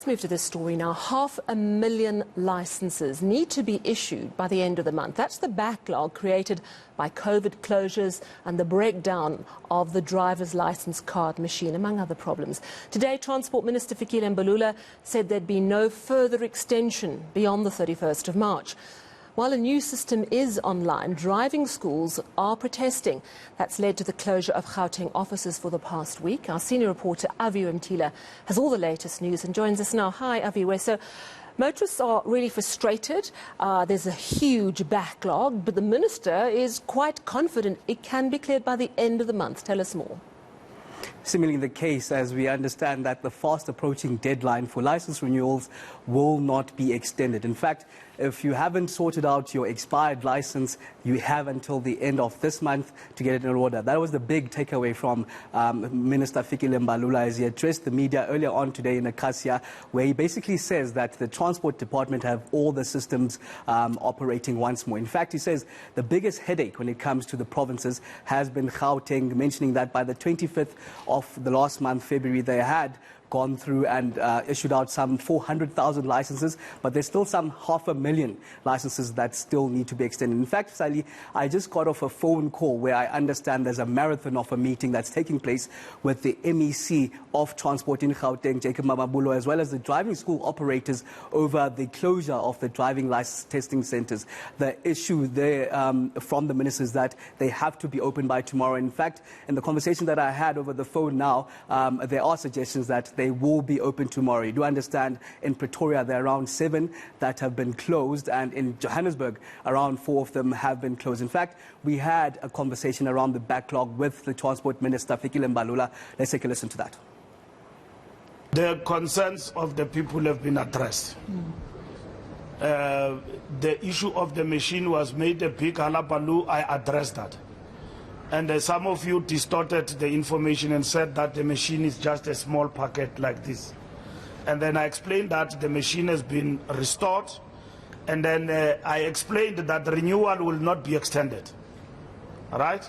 Let's move to this story now. 500,000 licenses need to be issued by the end of the month. That's the backlog created by COVID closures and the breakdown of the driver's license card machine, among other problems. Today, Transport Minister Fikile Mbalula said there'd be no further extension beyond the 31st of March. While a new system is online, driving schools are protesting. That's led to the closure of Gauteng offices for the past week. Our senior reporter, Aviwe Mtila, has all the latest news and joins us now. Hi, Aviwe. So, motorists are really frustrated. There's a huge backlog, but the minister is quite confident it can be cleared by the end of the month. Tell us more. Similarly the case, as we understand that the fast approaching deadline for license renewals will not be extended. In fact, if you haven't sorted out your expired license, you have until the end of this month to get it in order. That was the big takeaway from Minister Fikile Mbalula as he addressed the media earlier on today in eNCA, where he basically says that the Transport Department have all the systems operating once more. In fact, he says the biggest headache when it comes to the provinces has been Gauteng, mentioning that by the 25th of the last month, February, they had gone through and issued out some 400,000 licenses, but there's still some 500,000 licenses that still need to be extended. In fact, Sally, I just got off a phone call where I understand there's a marathon of a meeting that's taking place with the MEC of Transport in Gauteng, Jacob Mababolo, as well as the driving school operators over the closure of the driving license testing centres. The issue there from the minister is that they have to be open by tomorrow. In fact, in the conversation that I had over the phone now, there are suggestions that they will be open tomorrow. You do understand in Pretoria there are around 7 that have been closed, and in Johannesburg around 4 of them have been closed. In fact, we had a conversation around the backlog with the Transport Minister Fikile Mbalula. Let's take a listen to that. The concerns of the people have been addressed. The issue of the machine was made a big halabaloo. I addressed that. And some of you distorted the information and said that the machine is just a small packet like this. And then I explained that the machine has been restored. And then I explained that the renewal will not be extended. All right?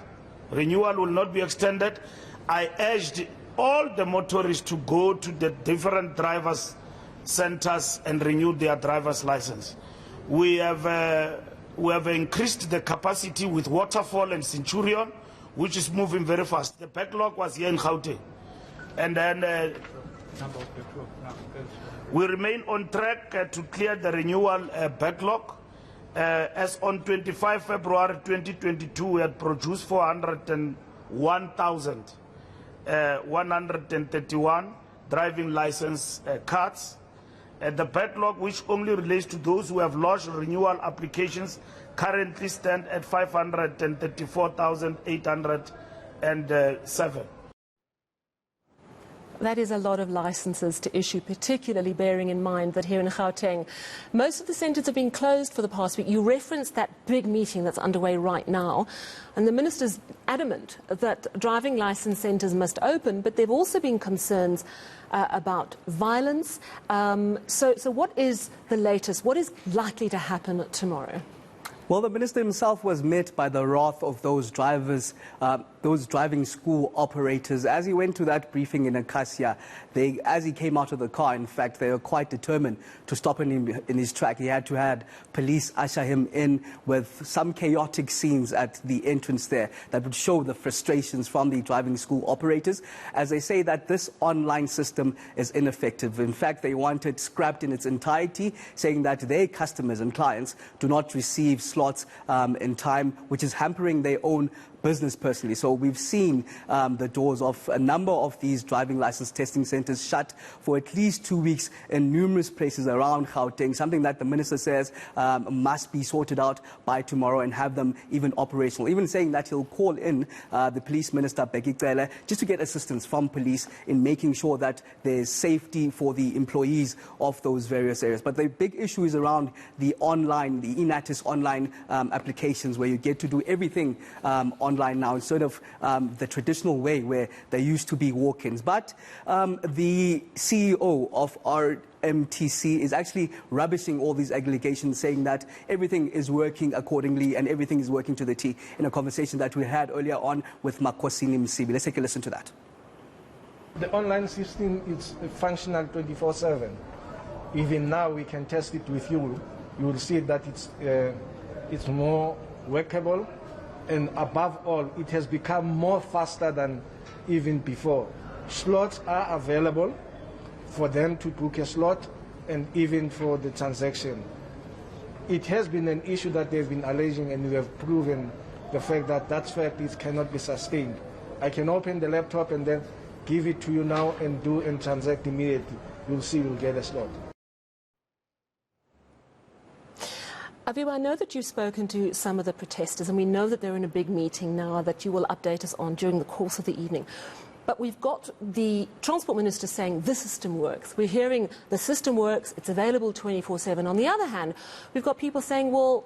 Renewal will not be extended. I urged all the motorists to go to the different drivers' centers and renew their driver's license. We have increased the capacity with Waterfall and Centurion, which is moving very fast. The backlog was here in Gauteng. And then we remain on track to clear the renewal backlog. As on 25 February 2022, we had produced 401,131 driving license cards. The backlog, which only relates to those who have lodged renewal applications, currently stand at 534,807. That is a lot of licenses to issue, particularly bearing in mind that here in Gauteng, most of the centres have been closed for the past week. You referenced that big meeting that's underway right now, and the minister's adamant that driving licence centres must open, but there have also been concerns about violence. So what is the latest? What is likely to happen tomorrow? Well, the minister himself was met by the wrath of those drivers, those driving school operators. As he went to that briefing in eNCA, as he came out of the car, in fact, they were quite determined to stop him in his track. He had to have police usher him in with some chaotic scenes at the entrance there that would show the frustrations from the driving school operators, as they say that this online system is ineffective. In fact, they want it scrapped in its entirety, saying that their customers and clients do not receive slots in time, which is hampering their own business personally. So we've seen the doors of a number of these driving license testing centres shut for at least 2 weeks in numerous places around Gauteng, something that the minister says must be sorted out by tomorrow and have them even operational, even saying that he'll call in the police minister, Fikile, just to get assistance from police in making sure that there's safety for the employees of those various areas. But the big issue is around the online, the eNatis online applications, where you get to do everything online now instead of the traditional way where there used to be walk-ins. But the CEO of RMTC is actually rubbishing all these allegations, saying that everything is working accordingly and everything is working to the T, in a conversation that we had earlier on with Makosini Msibi. Let's take a listen to that. The online system is functional 24/7. Even now we can test it with you. You will see that it's more workable, and above all, it has become more faster than even before. Slots are available for them to book a slot and even for the transaction. It has been an issue that they've been alleging, and we have proven the fact that that fact is cannot be sustained. I can open the laptop and then give it to you now and do and transact immediately. You'll see you'll get a slot. Aviwe, I know that you've spoken to some of the protesters, and we know that they're in a big meeting now that you will update us on during the course of the evening. But we've got the Transport Minister saying the system works. We're hearing the system works, it's available 24/7. On the other hand, we've got people saying, well,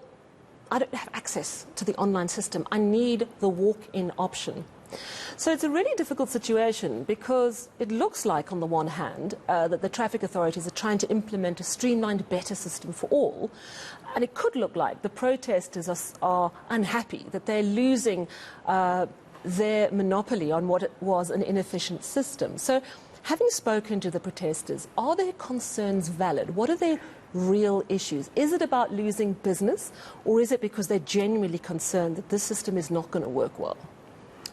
I don't have access to the online system. I need the walk-in option. So it's a really difficult situation because it looks like, on the one hand, that the traffic authorities are trying to implement a streamlined, better system for all. And it could look like the protesters are unhappy that they're losing their monopoly on what it was an inefficient system. So having spoken to the protesters, are their concerns valid? What are their real issues? Is it about losing business, or is it because they're genuinely concerned that this system is not going to work well?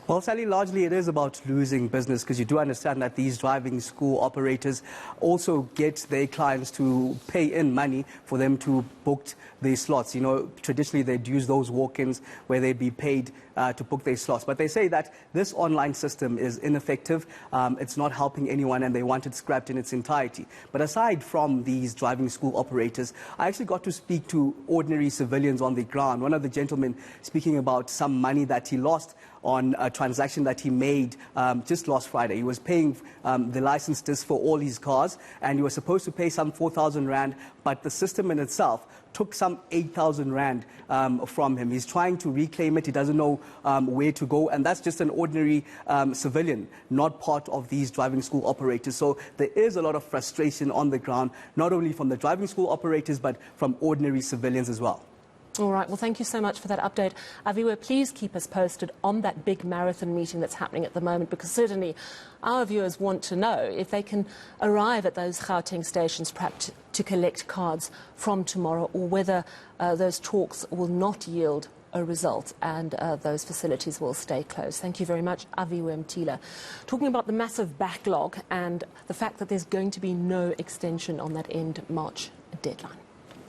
Well, Sally, largely it is about losing business, because you do understand that these driving school operators also get their clients to pay in money for them to book their slots. You know, traditionally they'd use those walk-ins where they'd be paid to book their slots. But they say that this online system is ineffective, it's not helping anyone, and they want it scrapped in its entirety. But aside from these driving school operators, I actually got to speak to ordinary civilians on the ground. One of the gentlemen speaking about some money that he lost on a transaction that he made just last Friday. He was paying the license disc for all his cars, and he was supposed to pay some 4,000 Rand, but the system in itself took some 8,000 Rand from him. He's trying to reclaim it. He doesn't know where to go, and that's just an ordinary civilian, not part of these driving school operators. So there is a lot of frustration on the ground, not only from the driving school operators, but from ordinary civilians as well. All right, well, thank you so much for that update. Aviwe, please keep us posted on that big marathon meeting that's happening at the moment, because certainly our viewers want to know if they can arrive at those Gauteng stations perhaps to collect cards from tomorrow, or whether those talks will not yield a result and those facilities will stay closed. Thank you very much, Aviwe Mtila. Talking about the massive backlog and the fact that there's going to be no extension on that end March deadline.